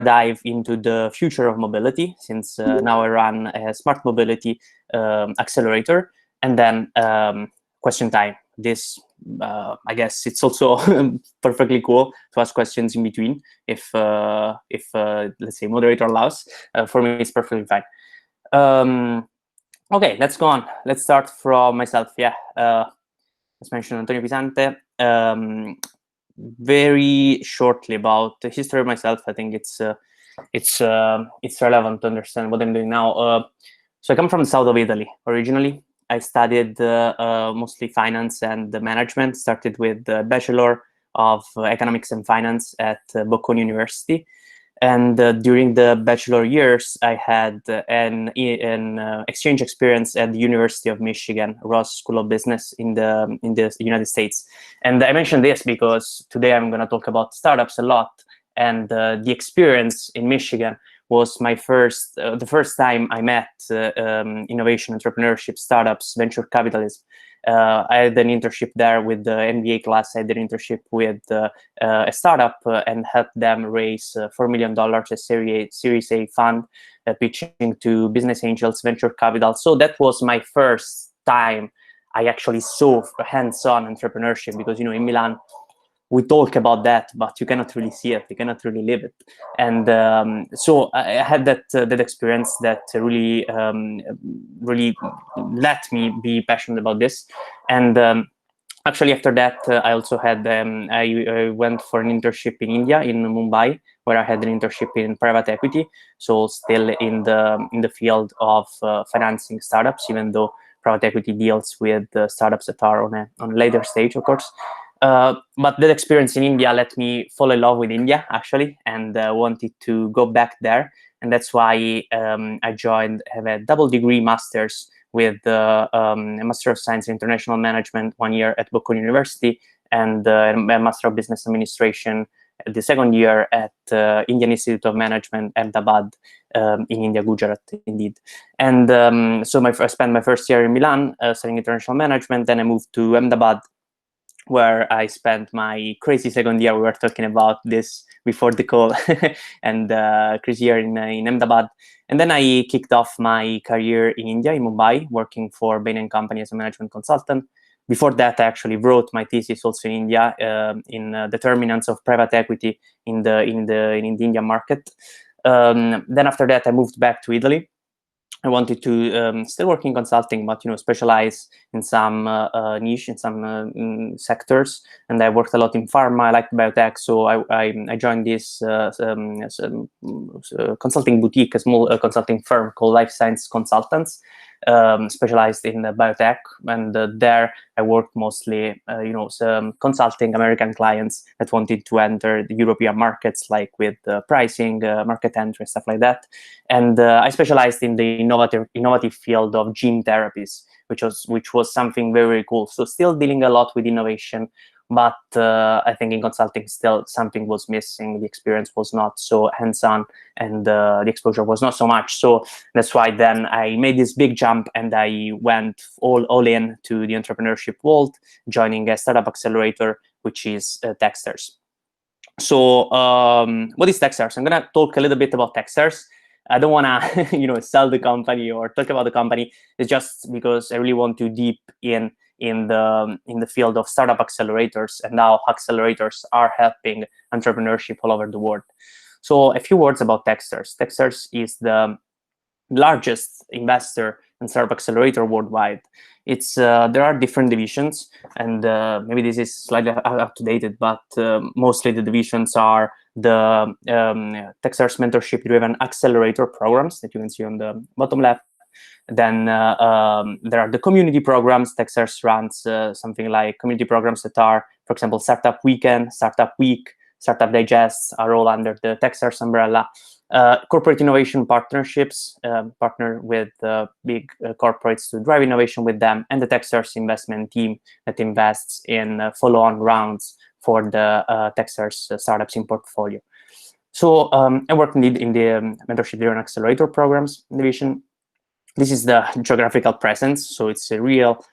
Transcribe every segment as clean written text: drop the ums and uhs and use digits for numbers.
dive into the future of mobility, since now I run a smart mobility accelerator, and then question time. This, I guess, it's also perfectly cool to ask questions in between if let's say moderator allows. For me, it's perfectly fine. Okay, let's go on. Let's start from myself. Yeah, as mentioned, Antonio Pisante. Very shortly about the history of myself. I think it's relevant to understand what I'm doing now. So I come from the south of Italy originally. I studied mostly finance and management. Started with the Bachelor of Economics and Finance at Bocconi University. And during the bachelor years, I had an exchange experience at the University of Michigan, Ross School of Business in the United States. And I mentioned this because today I'm going to talk about startups a lot. And the experience in Michigan was my the first time I met innovation, entrepreneurship, startups, venture capitalism. I had an internship there with the MBA class. I did an internship with a startup and helped them raise $4 million, a Series A fund, pitching to business angels, venture capital. So that was my first time I actually saw hands-on entrepreneurship, because, you know, in Milan, we talk about that, but you cannot really see it. You cannot really live it. And so I had that experience that really let me be passionate about this. And actually, after that, I also had I went for an internship in India, in Mumbai, where I had an internship in private equity. So still in the field of financing startups, even though private equity deals with startups that are on a later stage, of course. But that experience in India let me fall in love with India, actually, and wanted to go back there. And that's why I have a double degree master's with a Master of Science in International Management 1 year at Bocconi University, and a Master of Business Administration the second year at Indian Institute of Management, Ahmedabad, in India, Gujarat, indeed. And so I spent my first year in Milan studying international management. Then I moved to Ahmedabad, where I spent my crazy second year. We were talking about this before the call, and crazy year in Ahmedabad. And then I kicked off my career in India, in Mumbai, working for Bain & Company as a management consultant. Before that, I actually wrote my thesis also in India, in determinants of private equity in the Indian market. Then after that, I moved back to Italy. I wanted to still work in consulting, but, you know, specialize in some niche, in some sectors. And I worked a lot in pharma. I liked biotech, so I joined this consulting boutique, a small consulting firm called Life Science Consultants, specialized in biotech. And there I worked mostly, consulting American clients that wanted to enter the European markets, like with pricing, market entry, stuff like that. And I specialized in the innovative field of gene therapies, which was something very, very cool. So still dealing a lot with innovation, but I think in consulting still something was missing. The experience was not so hands-on, and the exposure was not so much. So that's why then I made this big jump, and I went all in to the entrepreneurship world, joining a startup accelerator, which is Techstars. So what is Techstars? I'm going to talk a little bit about Techstars. I don't want to, sell the company or talk about the company. It's just because I really want to deep in the field of startup accelerators and how accelerators are helping entrepreneurship all over the world. So a few words about Techstars. Techstars is the largest investor in startup accelerator worldwide. It's there are different divisions, and maybe this is slightly up-to-date, but mostly the divisions are the Techstars mentorship-driven accelerator programs that you can see on the bottom left. Then there are the community programs. Techstars runs something like community programs that are, for example, Startup Weekend, Startup Week, Startup Digests, are all under the Techstars umbrella. Corporate innovation partnerships, partner with big corporates to drive innovation with them, and the Techstars investment team that invests in follow-on rounds for the Techstars startups in portfolio. So I work in the mentorship-driven accelerator programs division. This is the geographical presence, so it's a real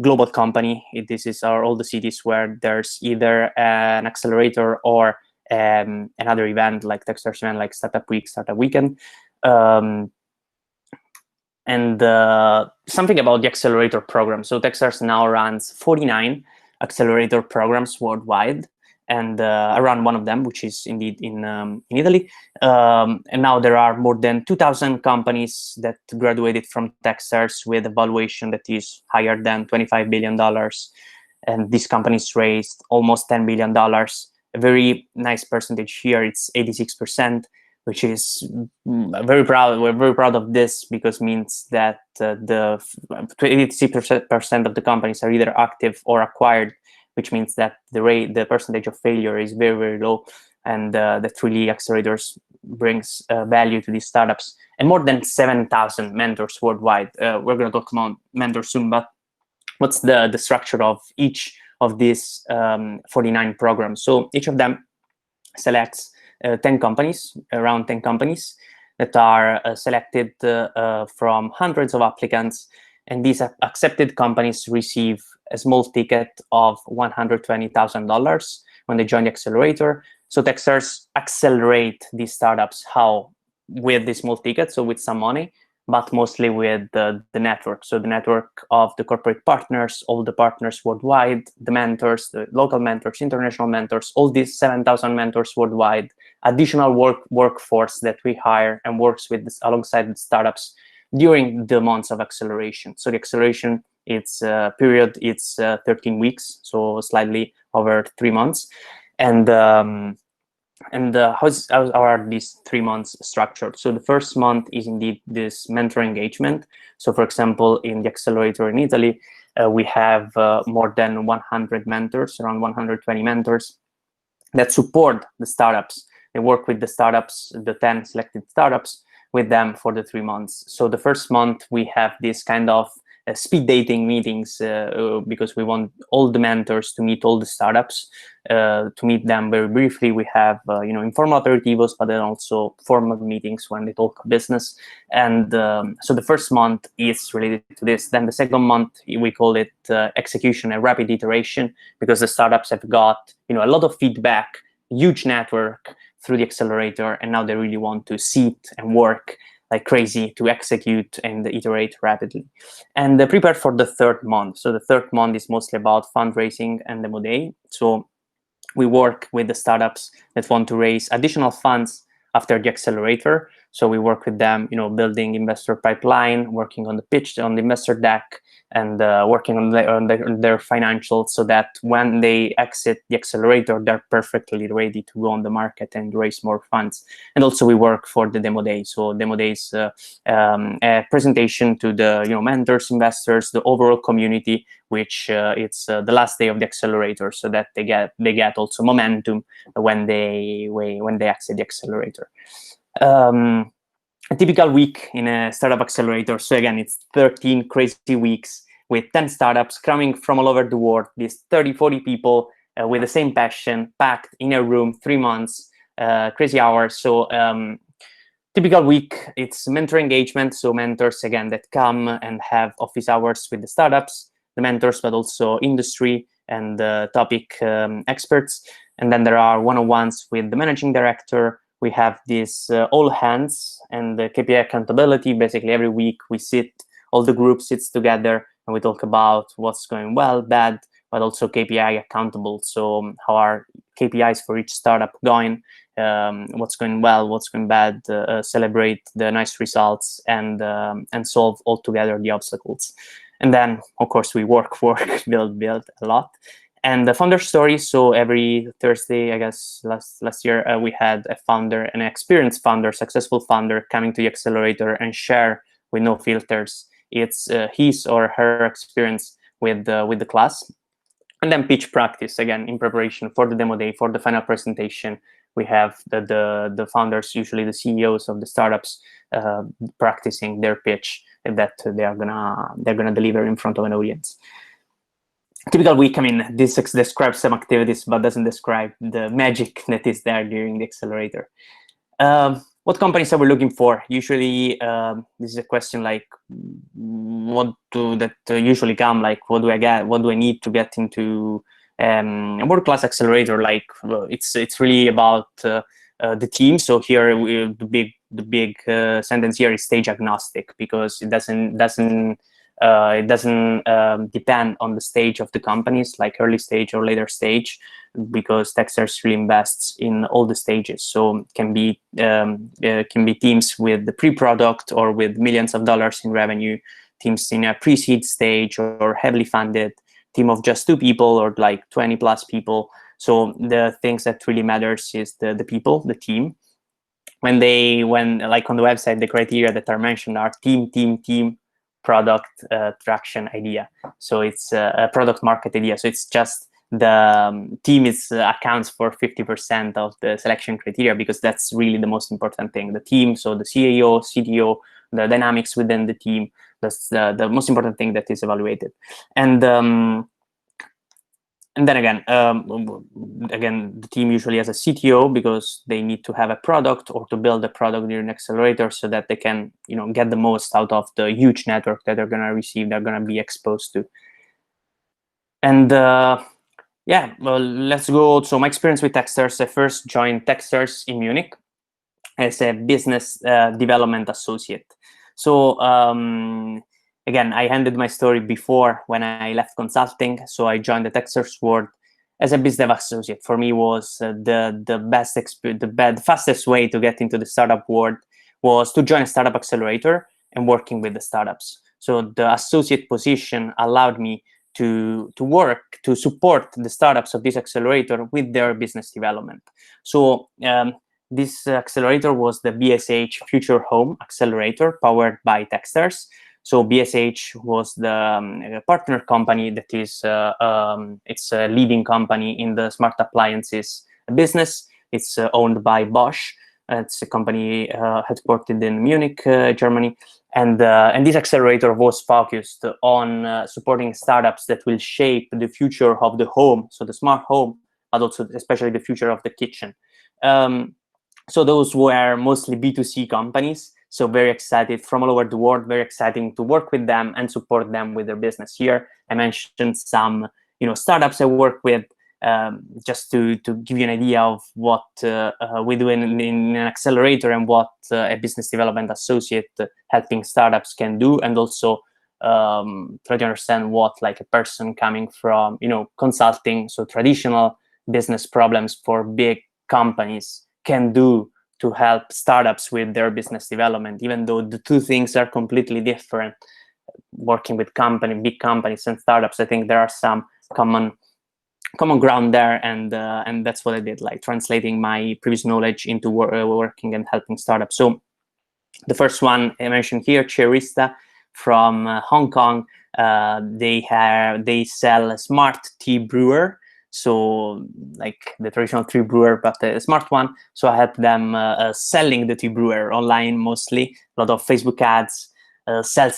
global company. This is all the cities where there's either an accelerator or another event like Techstars event, like Startup Week, Startup Weekend. And something about the accelerator program. So Techstars now runs 49 accelerator programs worldwide, and I run one of them, which is indeed in Italy. And now there are more than 2,000 companies that graduated from Techstars with a valuation that is higher than $25 billion. And these companies raised almost $10 billion. A very nice percentage here, it's 86%, which is very proud. We're very proud of this, because means that the 86% of the companies are either active or acquired, which means that the percentage of failure is very, very low, and that really accelerators brings value to these startups. And more than 7,000 mentors worldwide. We're going to talk about mentors soon, but what's the structure of each of these 49 programs? So each of them selects 10 companies, around 10 companies that are selected from hundreds of applicants, and these accepted companies receive a small ticket of $120,000 when they join the accelerator. So Techstars accelerate these startups. How? With this small ticket, so with some money, but mostly with the network. So the network of the corporate partners, all the partners worldwide, the mentors, the local mentors, international mentors, all these 7,000 mentors worldwide, additional workforce that we hire and works with this, alongside the startups during the months of acceleration. So the acceleration, it's period, it's 13 weeks, so slightly over 3 months. And how are these 3 months structured? So the first month is indeed this mentor engagement. So for example, in the accelerator in Italy, we have more than 100 mentors, around 120 mentors that support the startups. They work with the startups, the 10 selected startups, with them for the 3 months. So the first month we have this kind of speed dating meetings, because we want all the mentors to meet all the startups, to meet them very briefly. We have informal aperitivos, but then also formal meetings when they talk business. And so the first month is related to this. Then the second month, we call it execution and rapid iteration, because the startups have got a lot of feedback, huge network through the accelerator, and now they really want to sit and work like crazy to execute and iterate rapidly. And prepare for the third month. So the third month is mostly about fundraising and demo day. So we work with the startups that want to raise additional funds after the accelerator. So we work with them, building investor pipeline, working on the pitch, on the investor deck, and working on their financials, so that when they exit the accelerator, they're perfectly ready to go on the market and raise more funds. And also we work for the demo day. So demo day is a presentation to the mentors, investors, the overall community, which it's the last day of the accelerator, so that they get also momentum when they exit the accelerator. A typical week in a startup accelerator. So again, it's 13 crazy weeks with 10 startups coming from all over the world. These 30, 40 people with the same passion, packed in a room, 3 months, crazy hours. So typical week, it's mentor engagement. So mentors, again, that come and have office hours with the startups, the mentors, but also industry and topic experts. And then there are one-on-ones with the managing director. We have this all hands and the KPI accountability. Basically, every week we all the group sits together and we talk about what's going well, bad, but also KPI accountable. So how are KPIs for each startup going, what's going well, what's going bad, celebrate the nice results, and solve all together the obstacles. And then, of course, we work, build a lot. And the founder story, so every Thursday, I guess last year, we had a founder, an experienced founder, successful founder coming to the accelerator and share with no filters. It's his or her experience with the class. And then pitch practice, again, in preparation for the demo day, for the final presentation. We have the founders, usually the CEOs of the startups, practicing their pitch that they're gonna deliver in front of an audience. Typical week, I mean, this describes some activities, but doesn't describe the magic that is there during the accelerator. What companies are we looking for? Usually, this is a question like, usually come, like, what do I need to get into a world-class accelerator, like it's really about the team. So here the big sentence here is stage agnostic, because it doesn't depend on the stage of the companies, like early stage or later stage, because Techstars really invests in all the stages. So can be teams with the pre-product or with millions of dollars in revenue, teams in a pre-seed stage or heavily funded, team of just 2 people or like 20 plus people. So the things that really matters is the people, the team. When like on the website, the criteria that are mentioned are team, product, traction, idea. So it's a product market idea. So it's just the team accounts for 50% of the selection criteria, because that's really the most important thing. The team, so the CAO, CTO, the dynamics within the team, that's the most important thing that is evaluated. And then again, the team usually has a CTO, because they need to have a product or to build a product during accelerator, so that they can, get the most out of the huge network that they're going to receive, they're going to be exposed to. And yeah, well, let's go. So my experience with Techstars, I first joined Techstars in Munich as a business development associate. So again, I ended my story before when I left consulting. So I joined the Techstars world as a business dev associate. For me, was the best experience, the fastest way to get into the startup world was to join a startup accelerator and working with the startups. So the associate position allowed me to work to support the startups of this accelerator with their business development. So this accelerator was the BSH Future Home Accelerator, powered by Techstars. So BSH was the partner company that is it's a leading company in the smart appliances business. It's owned by Bosch. It's a company headquartered in Munich, Germany. And this accelerator was focused on supporting startups that will shape the future of the home, so the smart home, but also especially the future of the kitchen. So those were mostly B2C companies. So very excited from all over the world, very exciting to work with them and support them with their business. Here I mentioned some, startups I work with, just to give you an idea of what we do in an accelerator and what a business development associate helping startups can do, and also try to understand what like a person coming from consulting, so traditional business problems for big companies, can do to help startups with their business development, even though the two things are completely different. Working with big companies and startups, I think there are some common ground there, and that's what I did, like translating my previous knowledge into working and helping startups. So the first one I mentioned here, Cherista from Hong Kong, they sell a smart tea brewer. So like the traditional tea brewer, but a smart one. So I helped them selling the tea brewer online, mostly a lot of Facebook ads, sell.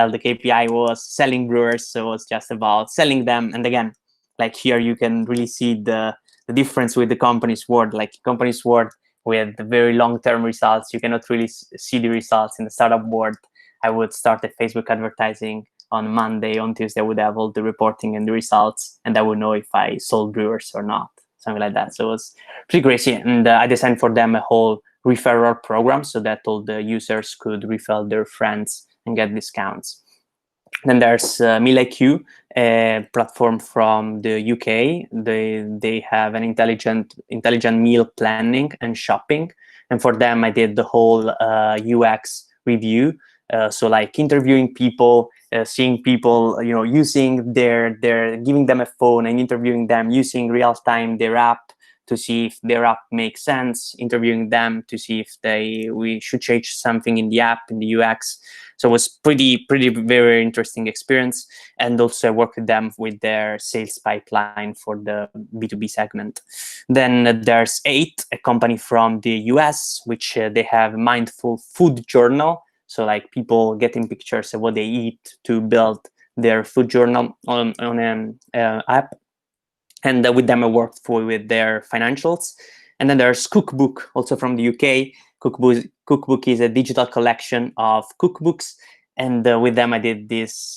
The KPI was selling brewers, so it was just about selling them. And again, like here you can really see the difference with the company's world. Like company's world with very long-term results, you cannot really see the results. In the startup world, I would start the Facebook advertising on Monday, on Tuesday I would have all the reporting and the results, and I would know if I sold brewers or not, something like that. So it was pretty crazy. And I designed for them a whole referral program so that all the users could refer their friends and get discounts. Then there's MealIQ, a platform from the UK. They have an intelligent meal planning and shopping. And for them, I did the whole UX review. So like interviewing people, seeing people, using giving them a phone and interviewing them, using real time their app to see if their app makes sense, interviewing them to see if we should change something in the app, in the UX. So it was pretty very interesting experience. And also I worked with them with their sales pipeline for the B2B segment. Then there's 8, a company from the US, which they have mindful food journal. So like people getting pictures of what they eat to build their food journal on an app. And with them I worked with their financials. And then there's Cookbook, also from the UK. Cookbook is a digital collection of cookbooks. And with them I did this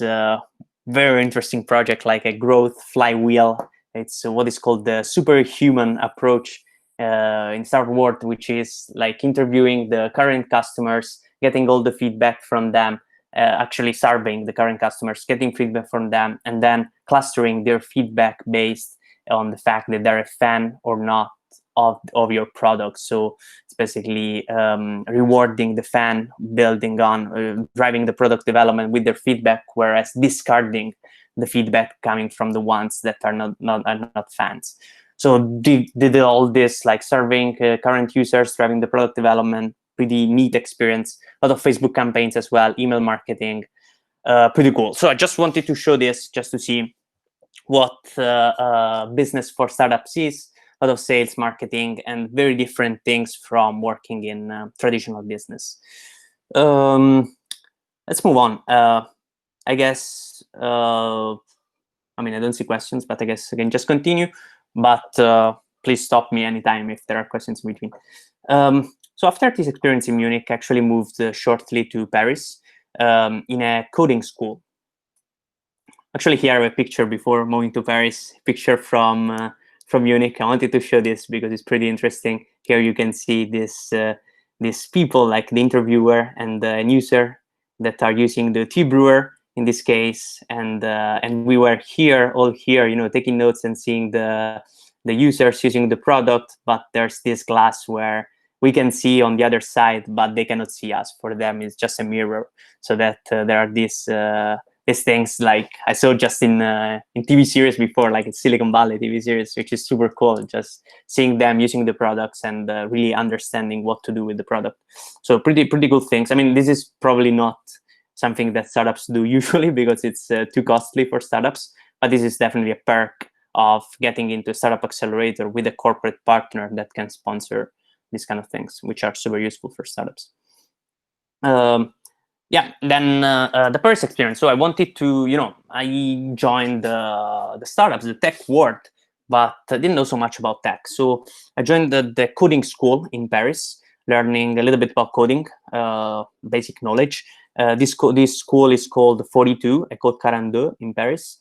very interesting project, like a growth flywheel It's what is called the superhuman approach in startup world, which is like interviewing the current customers, getting all the feedback from them, actually surveying the current customers, getting feedback from them, and then clustering their feedback based on the fact that they're a fan or not of your product. So it's basically rewarding the fan, building on, driving the product development with their feedback, whereas discarding the feedback coming from the ones that are not fans. So did all this, like surveying current users, driving the product development, pretty neat experience. A lot of Facebook campaigns as well, email marketing, pretty cool. So I just wanted to show this just to see what business for startups is. A lot of sales, marketing, and very different things from working in traditional business. Let's move on. I guess, I mean, I don't see questions, but I guess I can just continue. But please stop me anytime if there are questions in between. So after this experience in Munich, I actually moved shortly to Paris in a coding school. Actually, here I have a picture before moving to Paris, picture from Munich. I wanted to show this because it's pretty interesting. Here you can see these people, like the interviewer and the user, that are using the tea brewer in this case, and we were all here, you know, taking notes and seeing the users using the product. But there's this glass where we can see on the other side, but they cannot see us. For them, it's just a mirror. So that there are these things like I saw just in TV series before, like in Silicon Valley TV series, which is super cool. Just seeing them using the products and really understanding what to do with the product. So pretty cool things. I mean, this is probably not something that startups do usually because it's too costly for startups, but this is definitely a perk of getting into Startup Accelerator with a corporate partner that can sponsor these kind of things, which are super useful for startups. Yeah, then the Paris experience. So I wanted to, you know, I joined the startups, the tech world, but I didn't know so much about tech. So I joined the coding school in Paris, learning a little bit about coding, basic knowledge. This school is called 42, École 42 in Paris.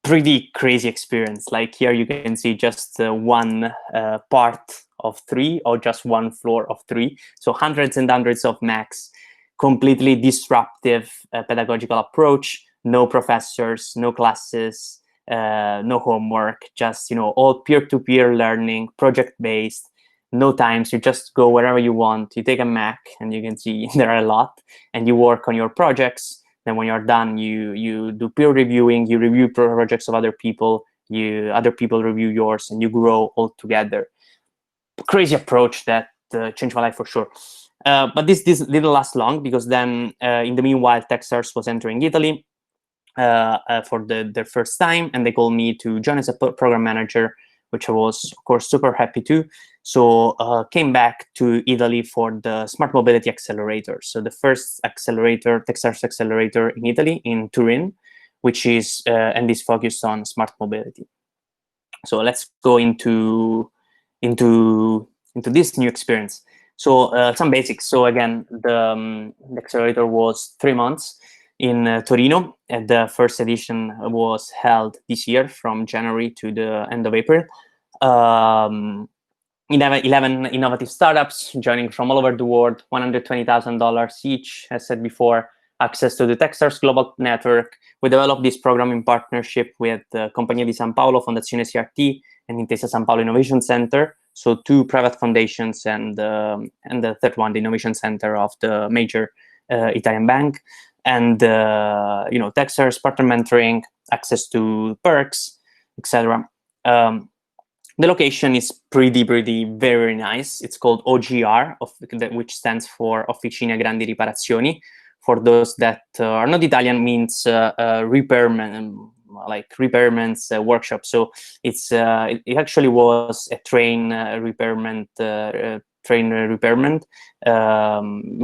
Pretty crazy experience. Like here you can see just one part of 3 or just one floor of 3. So hundreds and hundreds of Macs, completely disruptive pedagogical approach, no professors, no classes, no homework, just, you know, all peer-to-peer learning, project-based, no times. You just go wherever you want. You take a Mac, and you can see there are a lot, and you work on your projects. Then when you're done, you do peer reviewing, you review projects of other people, other people review yours, and you grow all together. Crazy approach that changed my life for sure. But this didn't last long, because then in the meanwhile, Techstars was entering Italy for their first time, and they called me to join as a program manager, which I was, of course, super happy to. So came back to Italy for the Smart Mobility Accelerator. So the first accelerator, Techstars accelerator in Italy, in Turin, which is and is focused on smart mobility. So let's go into this new experience. So some basics. So again, the accelerator was 3 months in Torino, and the first edition was held this year from January to the end of April. 11 innovative startups joining from all over the world, $120,000 each, as said before, access to the Techstars global network. We developed this program in partnership with Compagnia di San Paolo, Fondazione CRT, and Intesa San Paolo Innovation Center. So 2 private foundations, and the third one, the Innovation Center of the major Italian bank. And you know, Techstars, partner mentoring, access to perks, etc. The location is very nice. It's called OGR, which stands for Officina Grandi Riparazioni. For those that are not Italian, means repairman, like repairman's workshop. So it actually was a train repairman many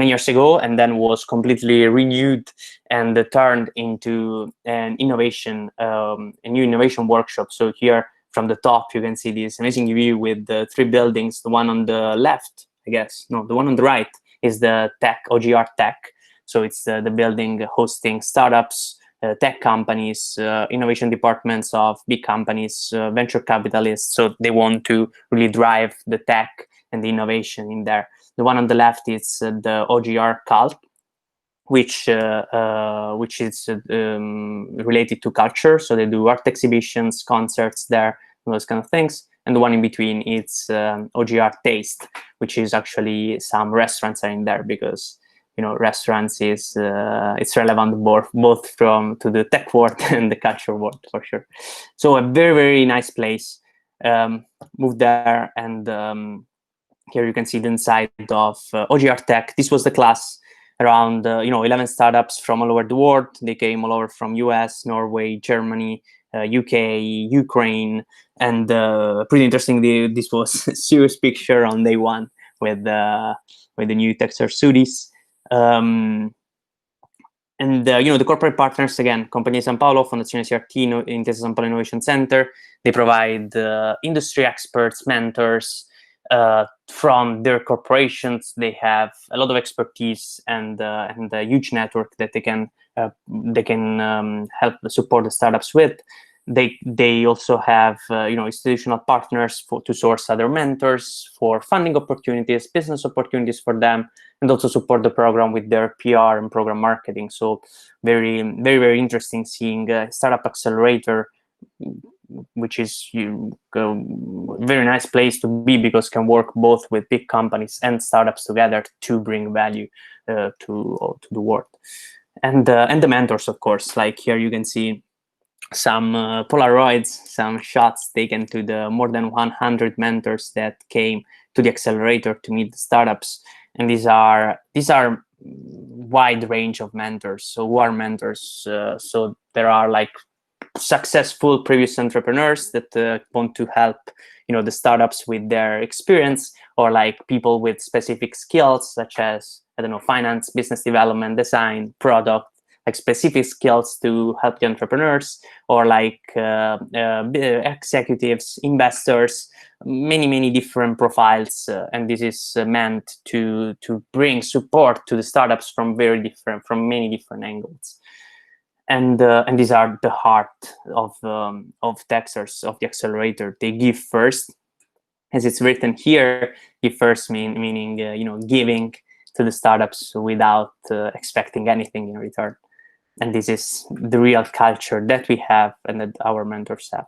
years ago, and then was completely renewed and turned into an innovation, a new innovation workshop. So here from the top, you can see this amazing view with the 3 buildings. The one on the left, I guess, no, the one on the right is the Tech, OGR Tech. So it's the building hosting startups, tech companies, innovation departments of big companies, venture capitalists. So they want to really drive the tech and the innovation in there. The one on the left is the OGR cult, which is related to culture. So they do art exhibitions, concerts there, those kind of things. And the one in between is OGR Taste, which is actually some restaurants are in there, because restaurants is it's relevant both to the tech world and the culture world, for sure. So a very, very nice place. Moved there, and here you can see the inside of OGR Tech. This was the class around 11 startups from all over the world. They came all over from US, Norway, Germany, UK, Ukraine, and pretty interesting. This was a serious picture on day one with the new Techstars hoodies. And the corporate partners, again, Compagnia San Paolo, Fondazione CRT, Intesa San Paolo Innovation Center. They provide industry experts, mentors from their corporations. They have a lot of expertise and a huge network that they can help support the startups with. They also have institutional partners to source other mentors for funding opportunities, business opportunities for them, and also support the program with their PR and program marketing. So very, very, very interesting seeing Startup Accelerator, which is a very nice place to be, because can work both with big companies and startups together to bring value to the world. And the mentors, of course, like here you can see some Polaroids, some shots taken to the more than 100 mentors that came to the accelerator to meet the startups. And these are wide range of mentors. So who are mentors? So there are like successful previous entrepreneurs that want to help the startups with their experience, or like people with specific skills such as, I don't know, finance, business development, design, product, like specific skills to help the entrepreneurs, or like executives, investors, many different profiles, and this is meant to bring support to the startups from many different angles. And these are the heart of Techstars, of the accelerator. They give first, as it's written here. Give first meaning giving to the startups without expecting anything in return. And this is the real culture that we have and that our mentors have.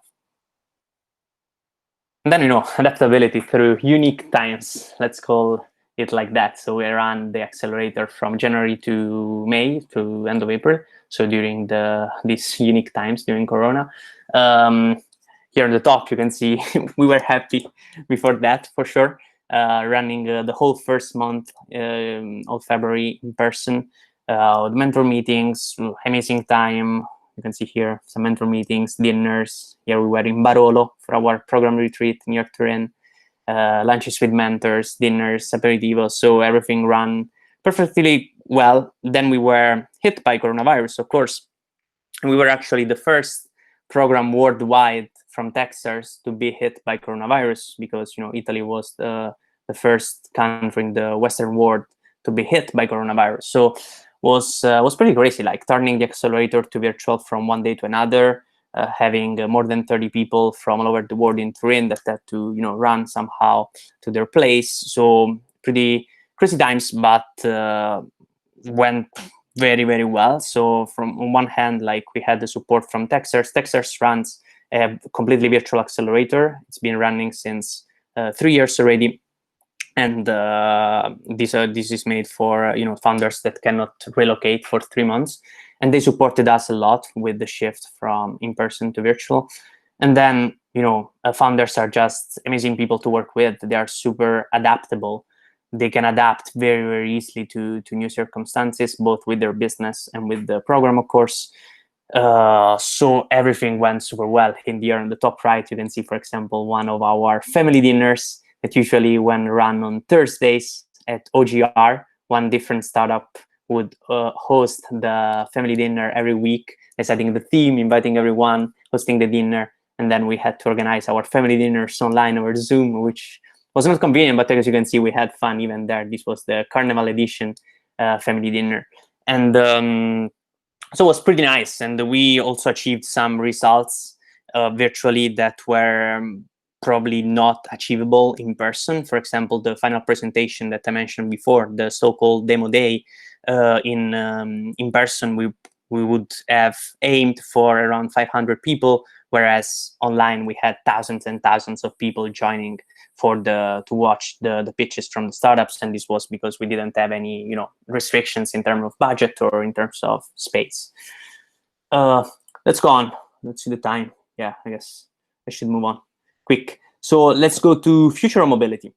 And then adaptability through unique times. Let's call it like that. So we ran the accelerator from January to May to end of April. So during these unique times during Corona. Here on the top, you can see we were happy before that, for sure. Running the whole first month of February in person. The mentor meetings, amazing time. You can see here some mentor meetings, dinners. Here we were in Barolo for our program retreat near Turin. Lunches with mentors, dinners, aperitivos. So everything ran perfectly well. Then we were hit by coronavirus, of course. We were actually the first program worldwide from Techstars to be hit by coronavirus, because Italy was the first country in the Western world to be hit by coronavirus. So was pretty crazy, like turning the accelerator to virtual from one day to another, having more than 30 people from all over the world in Turin that had to run somehow to their place. So pretty crazy times, but went very, very well. So on one hand, like we had the support from Techstars. Techstars runs a completely virtual accelerator. It's been running since 3 years already. And this is made for founders that cannot relocate for 3 months, and they supported us a lot with the shift from in-person to virtual. And then founders are just amazing people to work with. They are super adaptable. They can adapt very, very easily to new circumstances, both with their business and with the program, of course. So everything went super well. In here on the top right, you can see, for example, one of our family dinners that usually when run on Thursdays at OGR. One different startup would host the family dinner every week, deciding the theme, inviting everyone, hosting the dinner. And then we had to organize our family dinners online over Zoom, which was not convenient, but as you can see, we had fun even there. This was the Carnival edition family dinner. And So it was pretty nice, and we also achieved some results virtually that were probably not achievable in person. For example, the final presentation that I mentioned before, the so-called demo day, in person we would have aimed for around 500 people, whereas online we had thousands and thousands of people joining to watch the pitches from the startups. And this was because we didn't have any restrictions in terms of budget or in terms of space. Let's go on. Let's see the time. Yeah, I guess I should move on quick. So let's go to future mobility.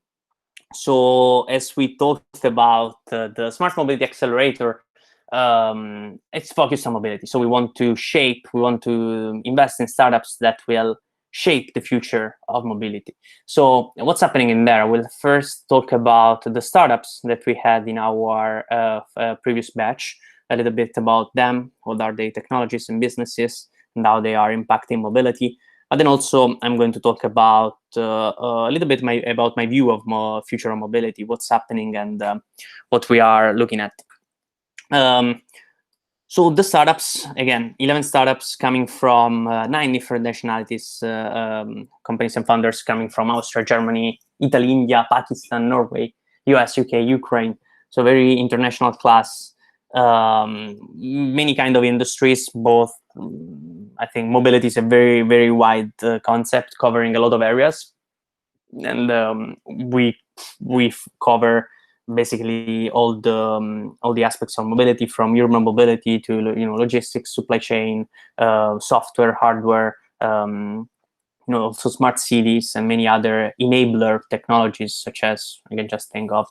So as we talked about the smart mobility accelerator, it's focused on mobility. So we want to invest in startups that will shape the future of mobility. So what's happening in there? We'll first talk about the startups that we had in our previous batch, a little bit about them, what are the technologies and businesses, and how they are impacting mobility. But then also I'm going to talk about a little bit about my view of future mobility, what's happening, and what we are looking at. So the startups, again, 11 startups coming from 9 different nationalities, companies and founders coming from Austria, Germany, Italy, India, Pakistan, Norway, US, UK, Ukraine. So very international class, many kind of industries, both. I think mobility is a very, very wide concept covering a lot of areas. And we cover basically all the aspects of mobility, from urban mobility to logistics, supply chain, software, hardware, also smart cities and many other enabler technologies, such as I can just think of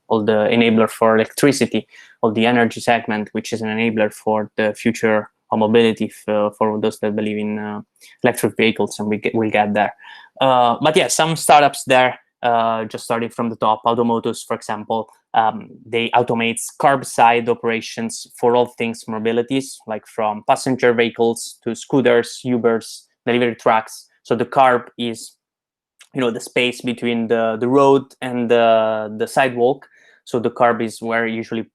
all the enabler for electricity, all the energy segment, which is an enabler for the future of mobility for those that believe in electric vehicles, and we'll get there. But yeah, some startups there. Just starting from the top, Automotus, for example, they automate curbside operations for all things mobilities, like from passenger vehicles to scooters, Ubers, delivery trucks. So the curb is, the space between the road and the sidewalk. So the curb is where usually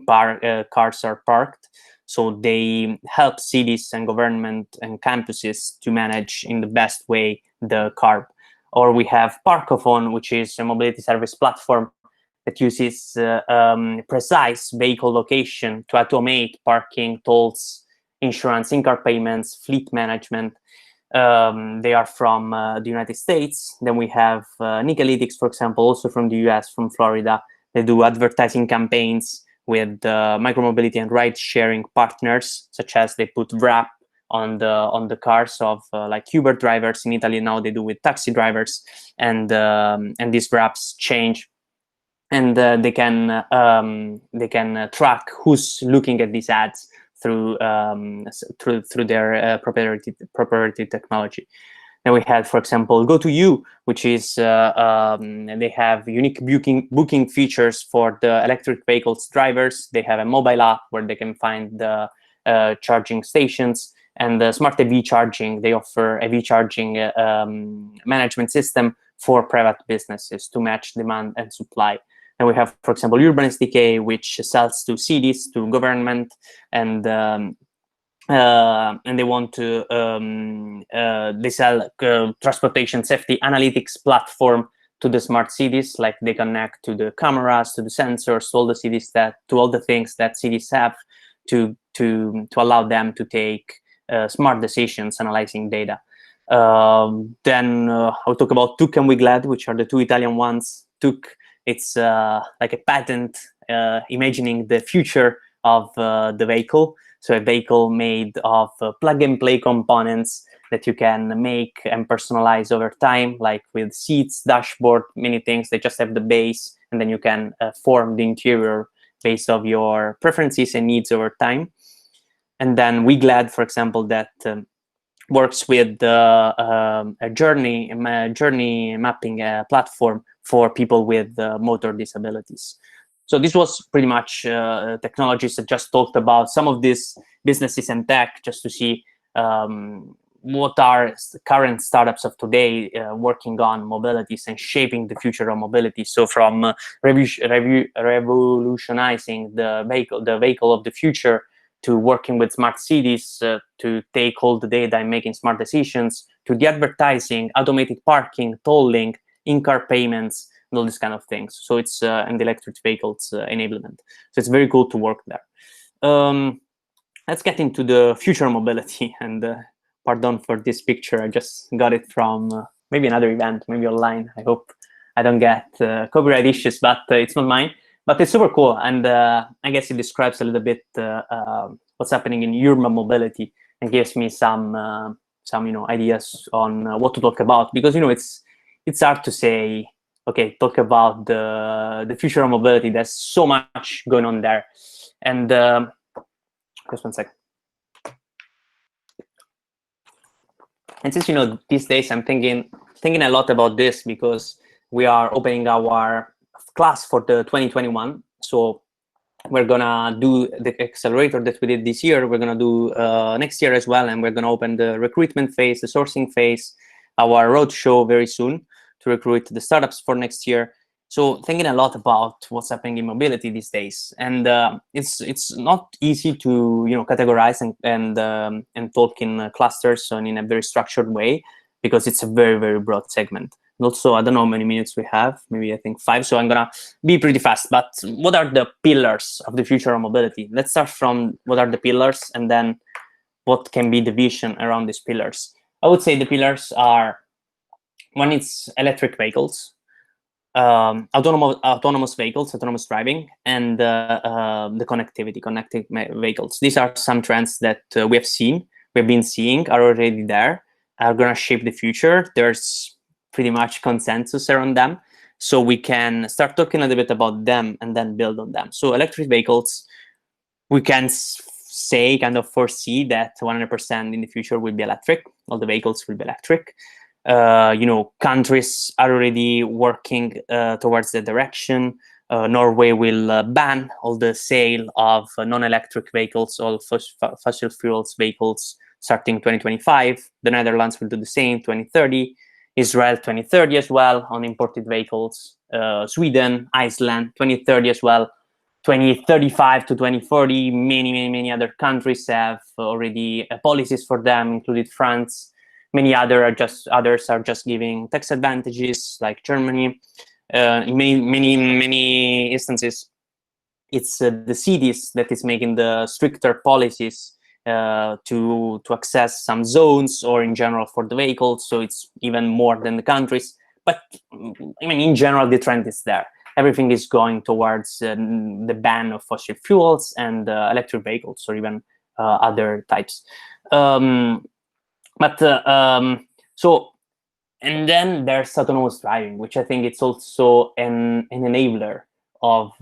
cars are parked. So they help cities and government and campuses to manage in the best way the curb. Or we have Parkophone, which is a mobility service platform that uses precise vehicle location to automate parking, tolls, insurance, in-car payments, fleet management. They are from the United States. Then we have Nicolytics, for example, also from the US, from Florida. They do advertising campaigns with micromobility and ride-sharing partners, such as they put wrap on the cars of like Uber drivers in Italy. Now they do with taxi drivers, and these wraps change, and they can track who's looking at these ads through their proprietary technology. Then we had, for example, Go2U, which is they have unique booking features for the electric vehicles drivers. They have a mobile app where they can find the charging stations. And the smart EV charging, they offer EV charging management system for private businesses to match demand and supply. And we have, for example, Urban SDK, which sells to cities, to government, and they want to they sell transportation safety analytics platform to the smart cities. Like they connect to the cameras, to the sensors, to all the cities to all the things that cities have to allow them to take smart decisions analyzing data. Then I'll talk about Tuk and Wiglad, which are the two Italian ones. Tuk, it's like a patent imagining the future of the vehicle. So a vehicle made of plug-and-play components that you can make and personalize over time, like with seats, dashboard, many things. They just have the base, and then you can form the interior based on your preferences and needs over time. And then Wiglad, for example, that works with a journey mapping platform for people with motor disabilities. So this was pretty much technologies that just talked about some of these businesses and tech, just to see what are the current startups of today working on mobilities and shaping the future of mobility. So from revolutionizing the vehicle of the future, to working with smart cities, to take all the data and making smart decisions, to the advertising, automated parking, tolling, in-car payments, and all these kind of things. So it's and electric vehicles enablement. So it's very cool to work there. Let's get into the future mobility. And pardon for this picture, I just got it from maybe another event, maybe online. I hope I don't get copyright issues, but it's not mine. But it's super cool, and I guess it describes a little bit what's happening in urban mobility, and gives me some ideas on what to talk about. Because it's hard to say, okay, talk about the future of mobility. There's so much going on there, and just one second. And since these days I'm thinking a lot about this, because we are opening our class for the 2021. So we're gonna do the accelerator that we did this year. We're gonna do next year as well, and we're gonna open the recruitment phase, the sourcing phase, our roadshow very soon to recruit the startups for next year. So thinking a lot about what's happening in mobility these days, and it's not easy to categorize and talk in clusters and in a very structured way, because it's a very, very broad segment. And also, I don't know how many minutes we have, maybe I think 5, so I'm gonna be pretty fast. But what are the pillars of the future of mobility? Let's start from what are the pillars, and then what can be the vision around these pillars. I would say the pillars are, one, it's electric vehicles, autonomous vehicles, autonomous driving, and the connectivity, connected vehicles. These are some trends that we've been seeing, are already there, are gonna shape the future. There's pretty much consensus around them, so we can start talking a little bit about them and then build on them. So electric vehicles, we can say, kind of foresee that 100% in the future will be electric. All the vehicles will be electric. Countries are already working towards the direction. Norway will ban all the sale of non-electric vehicles, all fossil fuels vehicles, starting 2025. The Netherlands will do the same, 2030. Israel 2030 as well on imported vehicles. Sweden, Iceland 2030 as well. 2035 to 2040, many other countries have already policies for them, including France. Others are just giving tax advantages, like Germany. In many instances, it's the cities that is making the stricter policies to access some zones, or in general for the vehicles. So it's even more than the countries. But I mean, in general, the trend is there. Everything is going towards the ban of fossil fuels and electric vehicles, or even other types. And then there's autonomous driving, which I think it's also an enabler of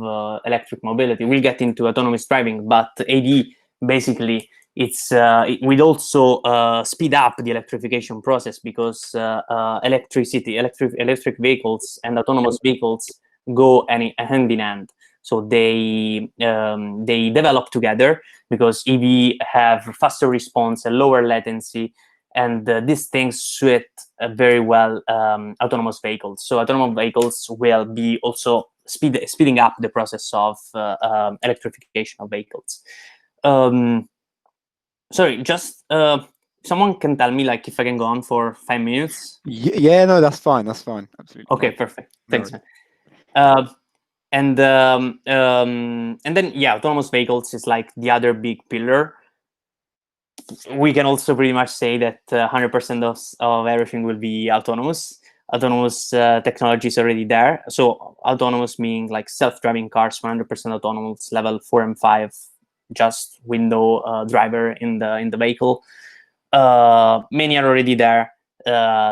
electric mobility. We'll get into autonomous driving, but AD basically it will also speed up the electrification process, because electric vehicles and autonomous vehicles go hand in hand. So they develop together, because EV have faster response and lower latency, and these things suit very well autonomous vehicles. So autonomous vehicles will be also speeding up the process of electrification of vehicles. Sorry, just someone can tell me, like, if I can go on for 5 minutes. Yeah, no, that's fine. That's fine. Absolutely. Okay, perfect. Thanks, No man. And then, yeah, autonomous vehicles is like the other big pillar. We can also pretty much say that 100% of everything will be autonomous. Autonomous technology is already there. So autonomous meaning like self-driving cars, 100% autonomous, level 4 and 5, just window driver in the vehicle. Many are already there.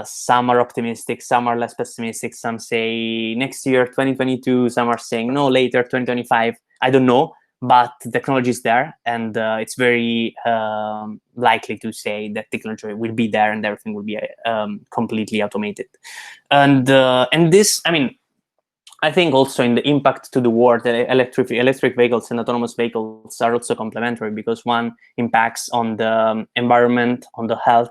Some are optimistic, some are less pessimistic. Some say next year, 2022. Some are saying no, later, 2025. I don't know, but the technology is there, and it's very likely to say that technology will be there and everything will be completely automated. And this, I mean, I think also in the impact to the world, electric vehicles and autonomous vehicles are also complementary, because one impacts on the environment, on the health,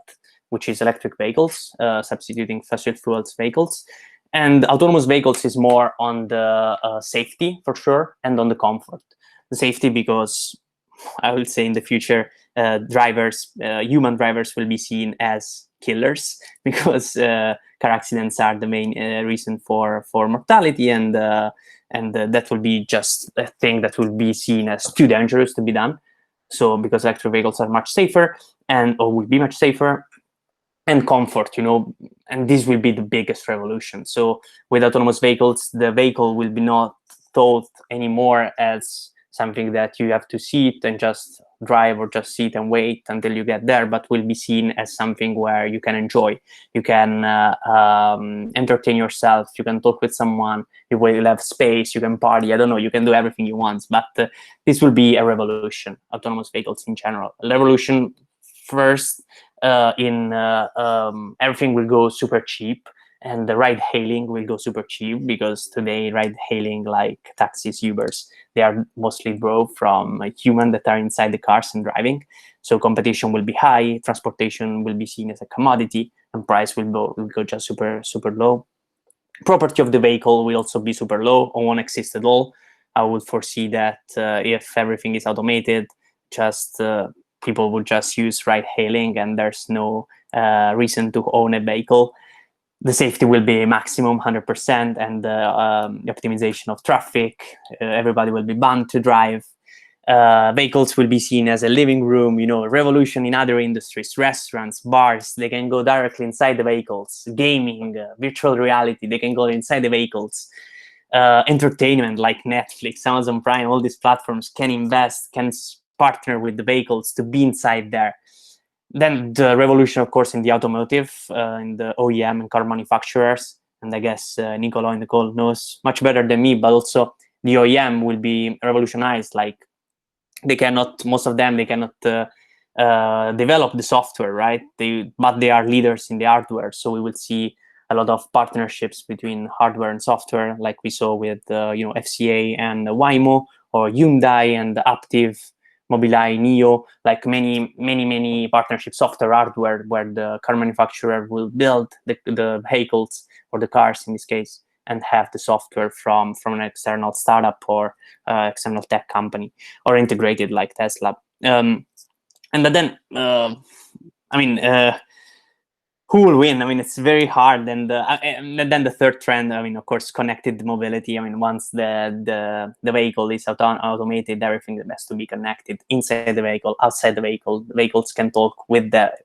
which is electric vehicles, substituting fossil fuels vehicles. And autonomous vehicles is more on the safety, for sure, and on the comfort. The safety because I would say in the future, human drivers will be seen as killers because car accidents are the main reason for mortality, and that will be just a thing that will be seen as too dangerous to be done. So because electric vehicles are much safer or will be much safer, and comfort, and this will be the biggest revolution. So with autonomous vehicles, the vehicle will be not thought anymore as something that you have to sit and just drive, or just sit and wait until you get there, but will be seen as something where you can enjoy, you can entertain yourself, you can talk with someone, you will have space, you can party, I don't know, you can do everything you want. But this will be a revolution, autonomous vehicles in general. A revolution first everything will go super cheap, and the ride hailing will go super cheap, because today ride hailing, like taxis, Ubers, they are mostly brought from humans that are inside the cars and driving. So competition will be high, transportation will be seen as a commodity, and price will go just super low. Property of the vehicle will also be super low or won't exist at all. I would foresee that if everything is automated, just people will just use ride hailing, and there's no reason to own a vehicle. The safety will be maximum 100%, and the optimization of traffic. Everybody will be bound to drive. Vehicles will be seen as a living room, a revolution in other industries, restaurants, bars. They can go directly inside the vehicles. Gaming, virtual reality, they can go inside the vehicles. Entertainment like Netflix, Amazon Prime, all these platforms can invest, can partner with the vehicles to be inside there. Then the revolution, of course, in the automotive, in the OEM and car manufacturers. And I guess Nicola in the call knows much better than me, but also the OEM will be revolutionized. Like most of them, they cannot develop the software, right? But they are leaders in the hardware. So we will see a lot of partnerships between hardware and software, like we saw with FCA and Waymo, or Hyundai and Aptiv, Mobileye, NIO, like many partnership software, hardware, where the car manufacturer will build the vehicles, or the cars in this case, and have the software from an external startup or external tech company, or integrated like Tesla. And then, who will win? It's very hard. And then the third trend, of course, connected mobility. Once the vehicle is automated, everything has to be connected inside the vehicle, outside the vehicle. Vehicles can talk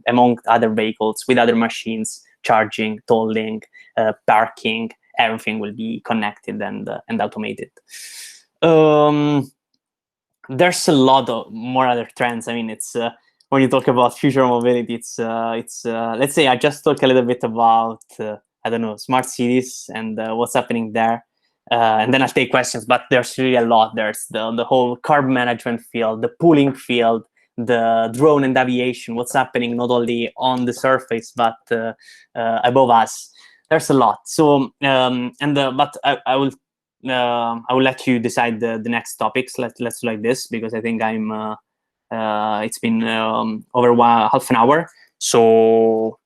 among other vehicles, with other machines, charging, tolling, parking. Everything will be connected and automated. There's a lot of more other trends. It's when you talk about future mobility, it's let's say I just talk a little bit about I don't know, smart cities and what's happening there, and then I'll take questions. But there's really a lot. There's the whole carb management field, the pooling field, the drone and aviation. What's happening not only on the surface but above us. There's a lot. So but I will let you decide the next topics. Let's do like this, because I think it's been over half an hour, so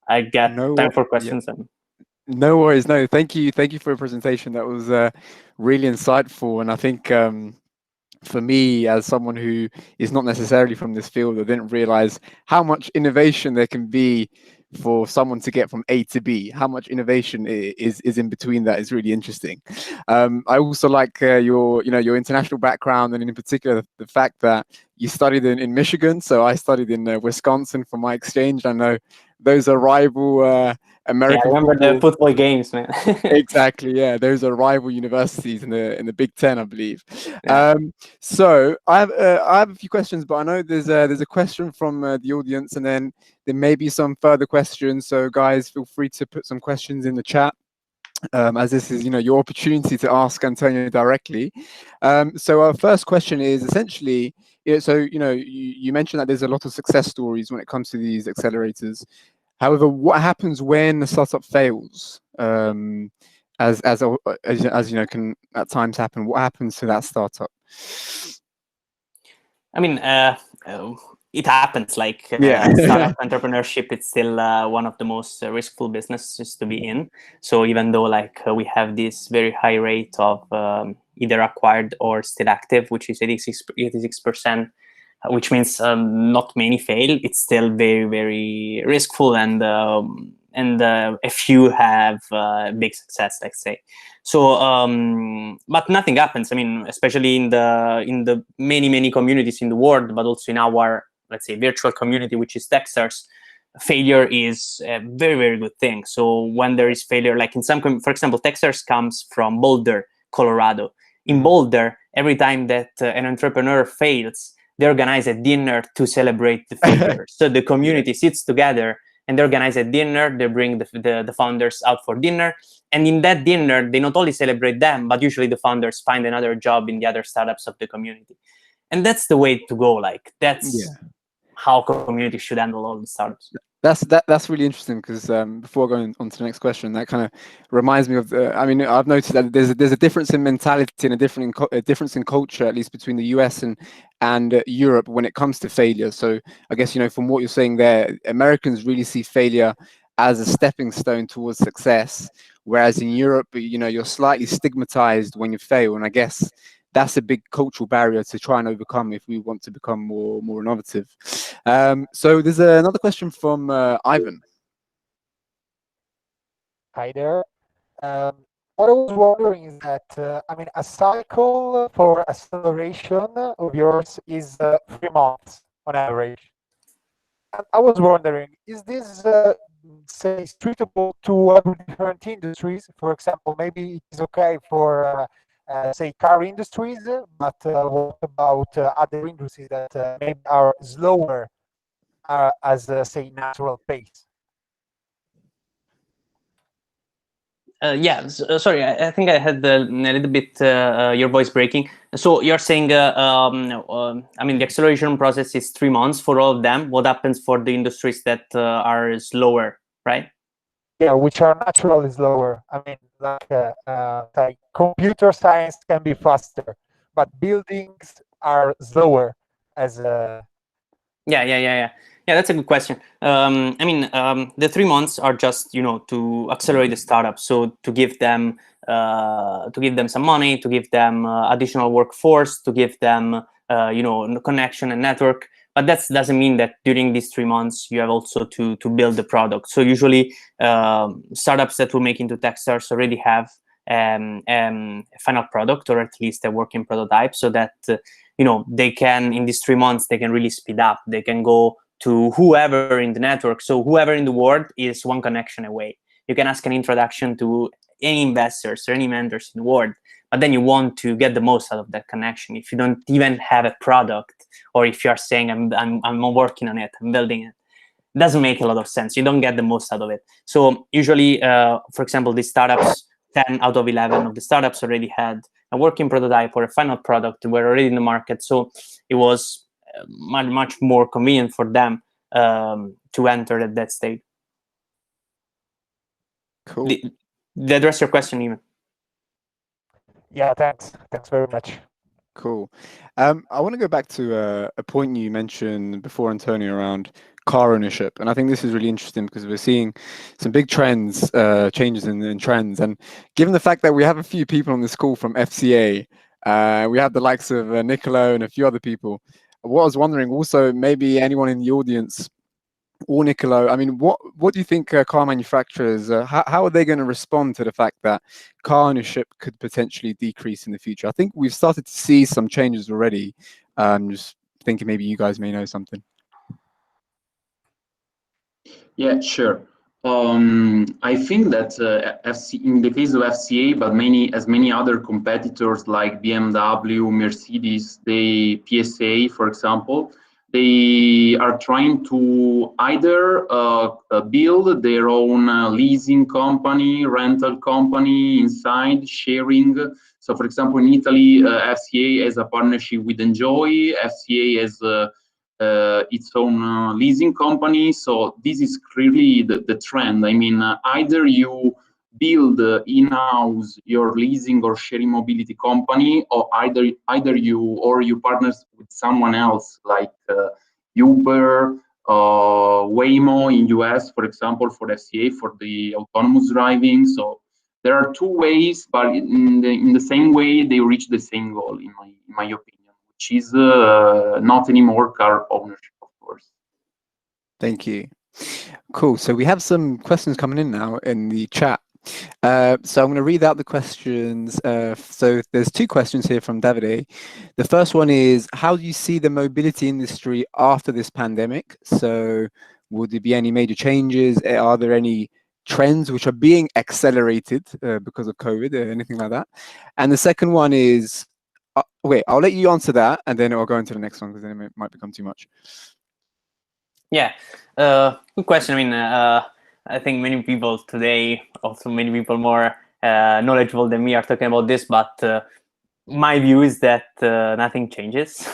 I get time for questions. Yeah. No worries. No, thank you for your presentation. That was really insightful, and I think for me, as someone who is not necessarily from this field, I didn't realize how much innovation there can be for someone to get from A to B. How much innovation is in between that is really interesting. I also like your international background, and in particular the fact that you studied in Michigan. So I studied in Wisconsin for my exchange. I know those are rival American. Yeah, I remember the football games, man. Exactly. Yeah, those are rival universities in the Big Ten, I believe. Yeah. So I have a few questions, but I know there's a question from the audience, and then there may be some further questions. So guys, feel free to put some questions in the chat, as this is your opportunity to ask Antonio directly. So our first question is essentially, so you mentioned that there's a lot of success stories when it comes to these accelerators. However, what happens when a startup fails? As can at times happen. What happens to that startup? it happens. Like Yeah. startup entrepreneurship, it's still one of the most risky businesses to be in. So even though like we have this very high rate of either acquired or still active, which is 86%, which means not many fail, it's still very, very risky, and a few have big success, let's say. So but nothing happens. I mean, especially in the many communities in the world, but also in our, let's say, virtual community, which is Techstars, failure is a very, very good thing. So when there is failure, like in some, for example, Techstars comes from Boulder, Colorado. In Boulder, every time that an entrepreneur fails, they organize a dinner to celebrate the failure. So the community sits together and they organize a dinner. They bring the founders out for dinner. And in that dinner, they not only celebrate them, but usually the founders find another job in the other startups of the community. And that's the way to go. Like, that's how community should handle all the startups. That's really interesting, because before going on to the next question, that kind of reminds me of the. I mean, I've noticed that there's a difference in mentality and a difference in culture, at least between the US and Europe when it comes to failure. So I guess, from what you're saying there, Americans really see failure as a stepping stone towards success, whereas in Europe, you're slightly stigmatized when you fail, and I guess that's a big cultural barrier to try and overcome if we want to become more innovative. So there's another question from Ivan. Hi there. What I was wondering is that, I mean, a cycle for acceleration of yours is 3 months on average. And I was wondering, is this, say, suitable to every different industries? For example, maybe it is okay for, say, car industries, but what about other industries that maybe are slower as, say, natural pace? Yeah, sorry, I think I had a little bit your voice breaking. So you're saying, I mean, the acceleration process is 3 months for all of them. What happens for the industries that are slower, right? Yeah, which are naturally slower. I mean, like computer science can be faster, but buildings are slower as a. Yeah. That's a good question. I mean, the 3 months are just to accelerate the startup. So to give them some money, to give them additional workforce, to give them connection and network. But that doesn't mean that during these 3 months you have also to build the product. So usually startups that will make into Techstars already have a final product, or at least a working prototype, so that they can, in these 3 months, they can really speed up. They can go to whoever in the network. So whoever in the world is one connection away. You can ask an introduction to any investors or any mentors in the world, but then you want to get the most out of that connection. If you don't even have a product, or if you are saying I'm working on it, I'm building it, it doesn't make a lot of sense. You don't get the most out of it. So usually, for example, these startups, 10 out of 11 of the startups already had a working prototype or a final product, were already in the market. So it was much more convenient for them to enter at that stage. Cool. Did I address your question, even? Yeah, thanks very much. Cool. I want to go back to a point you mentioned before, Antonio, around car ownership, and I think this is really interesting because we're seeing some big trends, changes in trends, and given the fact that we have a few people on this call from FCA, we have the likes of Nicolo and a few other people. What I was wondering, also, maybe anyone in the audience, or Nicolo, I mean, what do you think car manufacturers, how are they going to respond to the fact that car ownership could potentially decrease in the future? I think we've started to see some changes already. Just thinking maybe you guys may know something. Yeah, sure. I think that in the case of FCA, but many other competitors like BMW, Mercedes, PSA, for example, they are trying to either build their own leasing company, rental company inside, sharing. So, for example, in Italy, FCA has a partnership with Enjoy. FCA has its own leasing company. So this is clearly the trend. I mean, either you build in-house your leasing or sharing mobility company, or either you partner with someone else, like Uber, Waymo in US, for example, for FCA, for the autonomous driving. So there are two ways, but in the same way, they reach the same goal, in my opinion, which is not anymore car ownership, of course. Thank you. Cool. So we have some questions coming in now in the chat. So I'm going to read out the questions. So there's two questions here from Davide. The first one is, how do you see the mobility industry after this pandemic? So would there be any major changes? Are there any trends which are being accelerated because of COVID or anything like that? And the second one is, wait, I'll let you answer that and then I'll go into the next one because then it might become too much. Yeah, good question. I mean, I think many people today, also many people more knowledgeable than me, are talking about this, but my view is that nothing changes,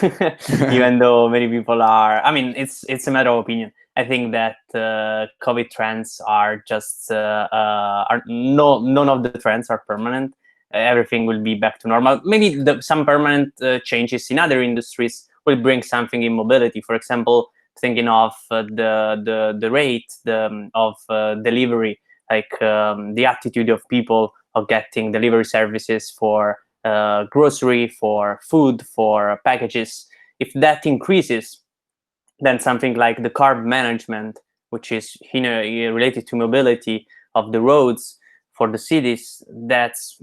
even though many people are. I mean, it's a matter of opinion. I think that COVID trends are just none of the trends are permanent. Everything will be back to normal. Maybe some permanent changes in other industries will bring something in mobility. For example, thinking of the rate of delivery, like the attitude of people of getting delivery services for grocery, for food, for packages. If that increases, then something like the carb management, which is related to mobility of the roads for the cities, that's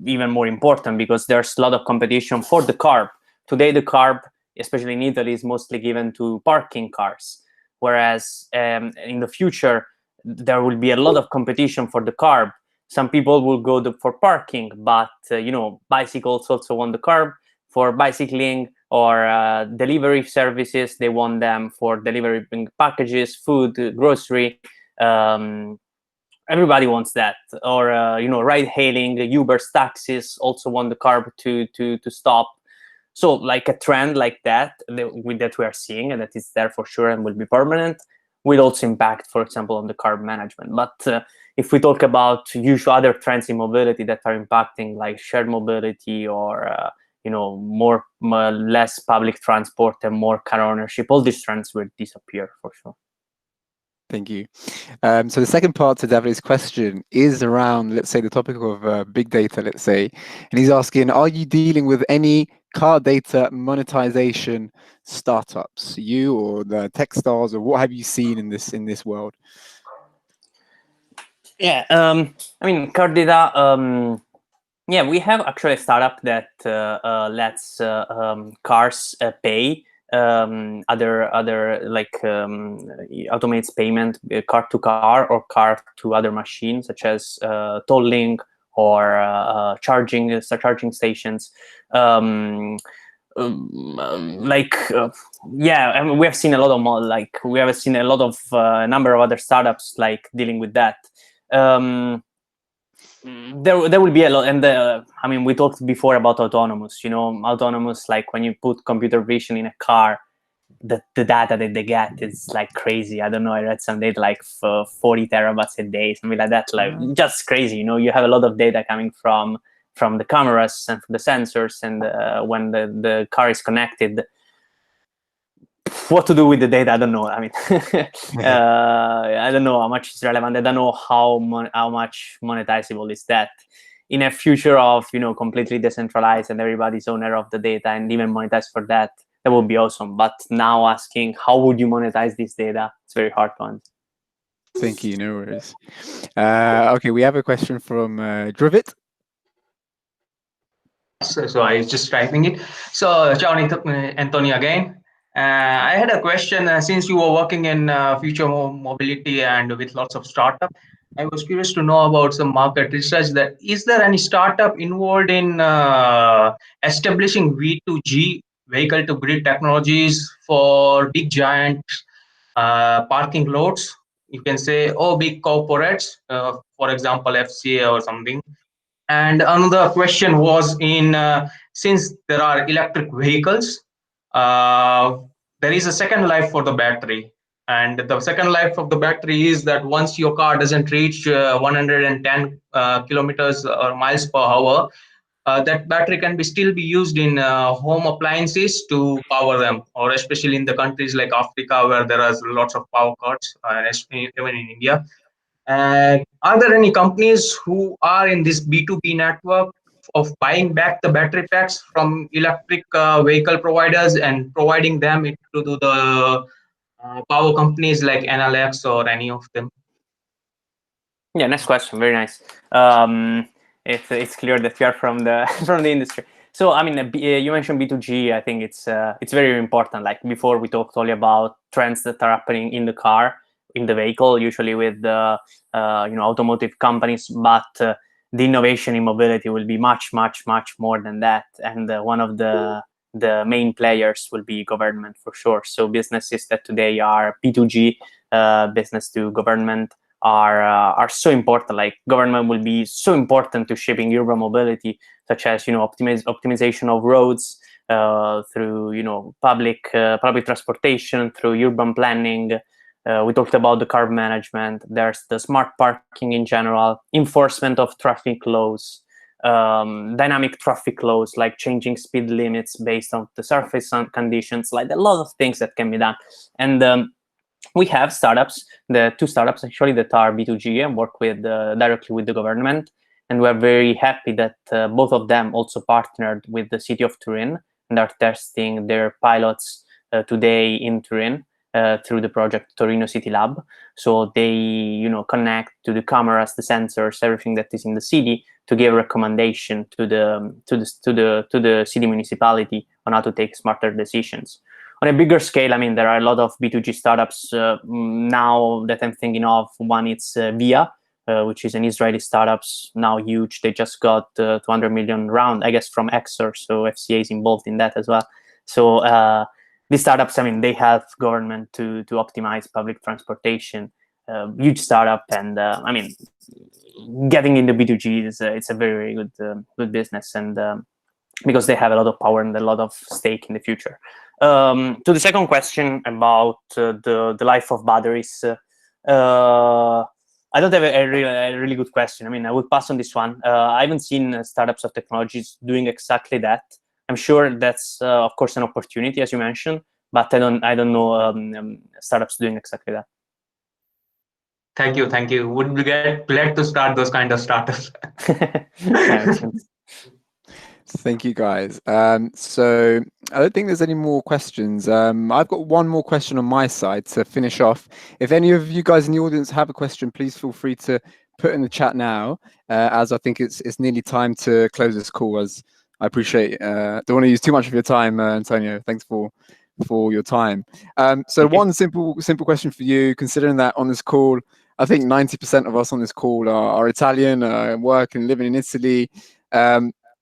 even more important, because there's a lot of competition for the carb. Today, the carb, especially in Italy, is mostly given to parking cars, whereas in the future there will be a lot of competition for the carb. Some people will go for parking, but bicycles also want the carb for bicycling, or delivery services, they want them for delivering packages, food, grocery. Everybody wants that. Or ride hailing, Uber's taxis also want the carb to stop. So like a trend like that that we are seeing, and that is there for sure and will be permanent, will also impact, for example, on the carb management. But if we talk about usual other trends in mobility that are impacting, like shared mobility, or less public transport and more car ownership, all these trends will disappear for sure. Thank you. So the second part to Davide's question is around, let's say, the topic of big data, let's say, and he's asking, are you dealing with any car data monetization startups, you or the Techstars, or what have you seen in this world? Yeah, I mean, car data. Yeah, we have actually a startup that lets cars pay other like automates payment, car to car or car to other machines, such as tolling or charging stations. Yeah, I mean, we have seen a lot of number of other startups like dealing with that. There will be a lot, and I mean, we talked before about autonomous. Autonomous, like when you put computer vision in a car, the data that they get is like crazy. I don't know, I read some data like 40 terabytes a day, something like that, like just crazy. You have a lot of data coming from the cameras and from the sensors, and when the car is connected, what to do with the data, I don't know. I mean, I don't know how much is relevant. I don't know how much monetizable is that. In a future of completely decentralized and everybody's owner of the data and even monetize for that, that would be awesome. But now asking how would you monetize this data, it's very hard to answer. Thank you, no worries. Okay, we have a question from Drivit. So I was just typing it. So ciao Antonio again. I had a question. Since you were working in future mobility and with lots of startup, I was curious to know about some market research. That is there any startup involved in establishing V2G, vehicle to grid technologies for big giant parking lots? You can say, big corporates, for example, FCA or something. And another question was since there are electric vehicles, there is a second life for the battery. And the second life of the battery is that once your car doesn't reach 110 kilometers or miles per hour, that battery can be still be used in home appliances to power them, or especially in the countries like Africa where there are lots of power cuts, even in India. And are there any companies who are in this B2B network of buying back the battery packs from electric vehicle providers and providing them to the power companies like NLX or any of them? Yeah, next question. Very nice. It's clear that you are from the from the industry. So I mean, you mentioned B2G. I think it's very important. Like before, we talked only about trends that are happening in the car, in the vehicle, usually with the automotive companies. But the innovation in mobility will be much more than that. And one of the main players will be government for sure. So businesses that today are B2G, business to government, are so important. Like government will be so important to shaping urban mobility, such as optimization of roads through public transportation, through urban planning. We talked about the car management. There's the smart parking in general, enforcement of traffic laws, dynamic traffic laws, like changing speed limits based on the surface conditions. Like a lot of things that can be done. And we have startups, the two startups actually that are B2G and work with directly with the government. And we're very happy that both of them also partnered with the city of Turin and are testing their pilots today in Turin through the project Torino City Lab. So they connect to the cameras, the sensors, everything that is in the city to give recommendation to the city municipality on how to take smarter decisions. On a bigger scale, I mean, there are a lot of B2G startups now that I'm thinking of. One, it's Via, which is an Israeli startup, now huge. They just got 200 million round, I guess, from Exor, so FCA is involved in that as well. So these startups, I mean, they help government to optimize public transportation. Huge startup, and I mean, getting into B2G it's a very, very good business, and because they have a lot of power and a lot of stake in the future. To the second question about the life of batteries, I don't have a really good question. I mean, I would pass on this one. I haven't seen startups of technologies doing exactly that. I'm sure that's of course an opportunity, as you mentioned, but I don't know startups doing exactly that. Thank you. Would be glad to start those kind of startups. Thank you, guys. So I don't think there's any more questions. I've got one more question on my side to finish off. If any of you guys in the audience have a question, please feel free to put in the chat now, as I think it's nearly time to close this call, as I appreciate, don't want to use too much of your time, Antonio. Thanks for your time. So one simple question for you, considering that on this call, I think 90% of us on this call are Italian, work and living in Italy.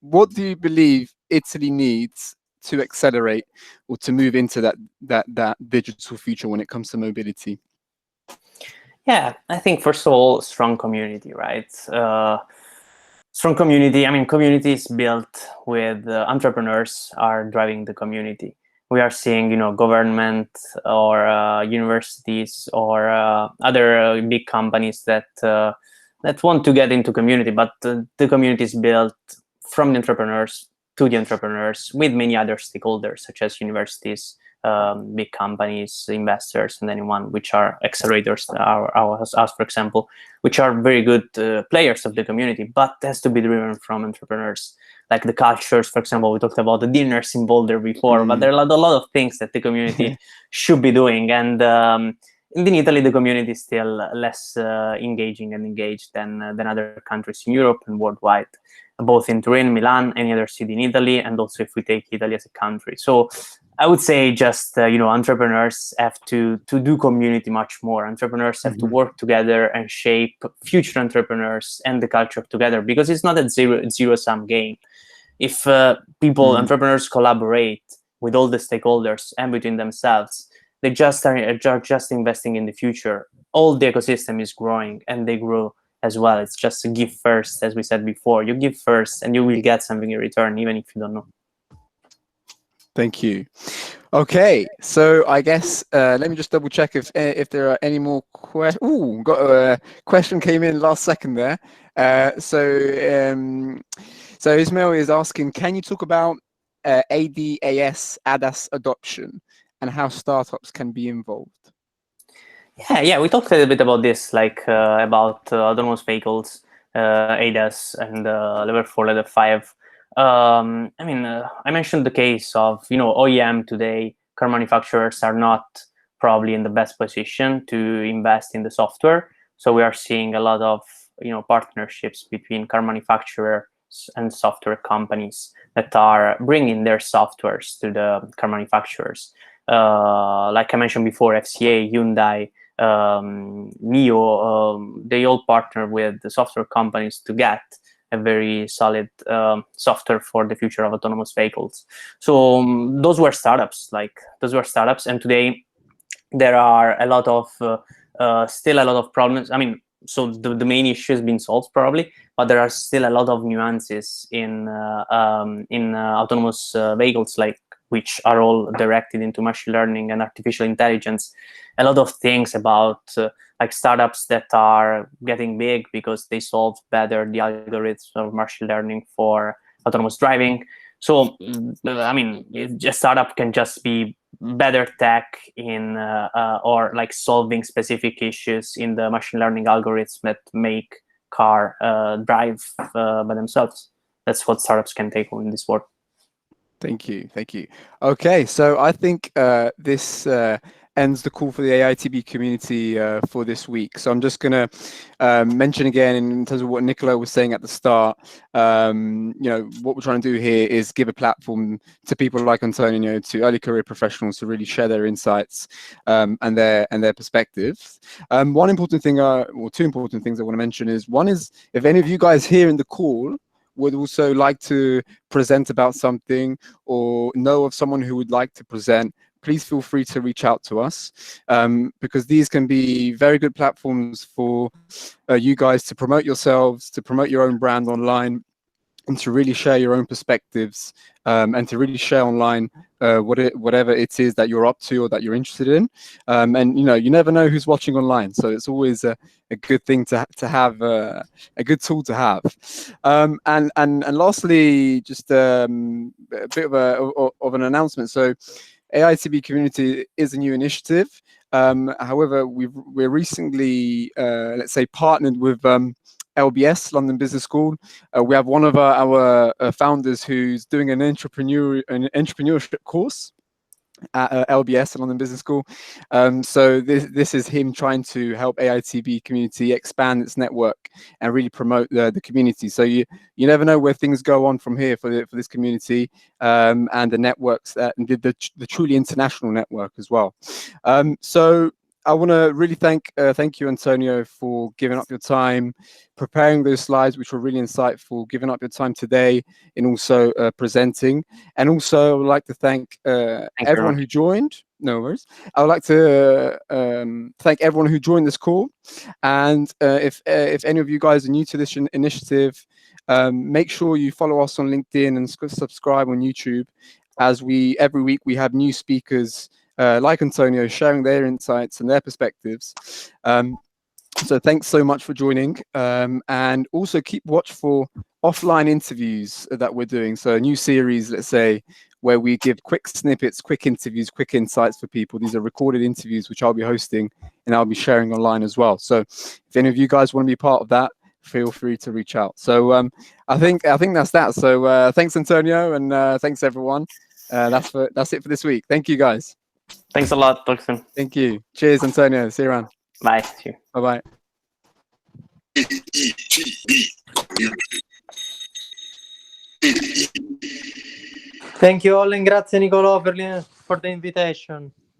What do you believe Italy needs to accelerate or to move into that digital future when it comes to mobility? Yeah, I think first of all, strong community, right? Strong community. I mean, communities built with entrepreneurs are driving the community. We are seeing, government or universities or other big companies that want to get into community, but the community is built from the entrepreneurs to the entrepreneurs with many other stakeholders, such as universities, big companies, investors, and anyone, which are accelerators, us, for example, which are very good players of the community, but has to be driven from entrepreneurs. Like the cultures, for example, we talked about the dinners in Boulder before, but there are a lot of things that the community should be doing. And in Italy, the community is still less engaged than other countries in Europe and worldwide, both in Turin, Milan, any other city in Italy, and also if we take Italy as a country. So I would say just, entrepreneurs have to do community much more. Entrepreneurs have to work together and shape future entrepreneurs and the culture together, because it's not a zero-sum game. If entrepreneurs collaborate with all the stakeholders and between themselves, they just are just investing in the future. All the ecosystem is growing, and they grow as well. It's just a give first, as we said before. You give first, and you will get something in return, even if you don't know. Thank you. Okay, so I guess let me just double check if there are any more questions. Ooh, got a question came in last second there. So So Ismail is asking, can you talk about ADAS adoption and how startups can be involved? Yeah, we talked a little bit about this, like about autonomous vehicles, ADAS, and level 4, level 5. I mean, I mentioned the case of, OEM today. Car manufacturers are not probably in the best position to invest in the software. So we are seeing a lot of, partnerships between car manufacturers and software companies that are bringing their softwares to the car manufacturers. Like I mentioned before, FCA, Hyundai, NIO, they all partner with the software companies to get a very solid software for the future of autonomous vehicles. So those were startups, and today there are a lot of still a lot of problems. I mean, so the main issue has been solved probably, but there are still a lot of nuances in autonomous vehicles, which are all directed into machine learning and artificial intelligence. A lot of things about like startups that are getting big because they solve better the algorithms of machine learning for autonomous driving. So, I mean, a startup can just be better tech in or like solving specific issues in the machine learning algorithms that make car drive by themselves. That's what startups can take on in this world. Thank you. Okay, so I think this ends the call for the AITB community for this week. So I'm just going to mention again in terms of what Nicola was saying at the start. What we're trying to do here is give a platform to people like Antonio, to early career professionals, to really share their insights and their perspectives. One important thing, or two important things I want to mention is, one is, if any of you guys here in the call would also like to present about something or know of someone who would like to present, please feel free to reach out to us, because these can be very good platforms for you guys to promote yourselves, to promote your own brand online, and to really share your own perspectives, and to really share online whatever it is that you're up to or that you're interested in. And you never know who's watching online, so it's always a good thing to have, a good tool to have. And lastly, just a bit of an announcement. So AITB Community is a new initiative. However, we're recently, let's say, partnered with LBS, London Business School. We have one of our founders who's doing an entrepreneurship course at LBS, London Business School. So this is him trying to help AITB community expand its network and really promote the community. So you never know where things go on from here for this community, and the networks and the truly international network as well. So I want to really thank you, Antonio, for giving up your time, preparing those slides, which were really insightful, giving up your time today, and also presenting. And also, I would like to thank everyone who joined. No worries. I would like to thank everyone who joined this call. And if any of you guys are new to this initiative, make sure you follow us on LinkedIn and subscribe on YouTube, as every week we have new speakers like Antonio sharing their insights and their perspectives. So thanks so much for joining, and also keep watch for offline interviews that we're doing. So a new series, let's say, where we give quick snippets, quick interviews, quick insights for people. These are recorded interviews which I'll be hosting and I'll be sharing online as well. So if any of you guys want to be part of that, feel free to reach out. So I think that's that. So thanks, Antonio, and thanks everyone. That's it for this week. Thank you, guys. Thanks a lot. Talk soon. Thank you. Cheers, Antonio. See you around. Bye. See you. Bye-bye. Thank you all, and grazie Nicolò for the invitation.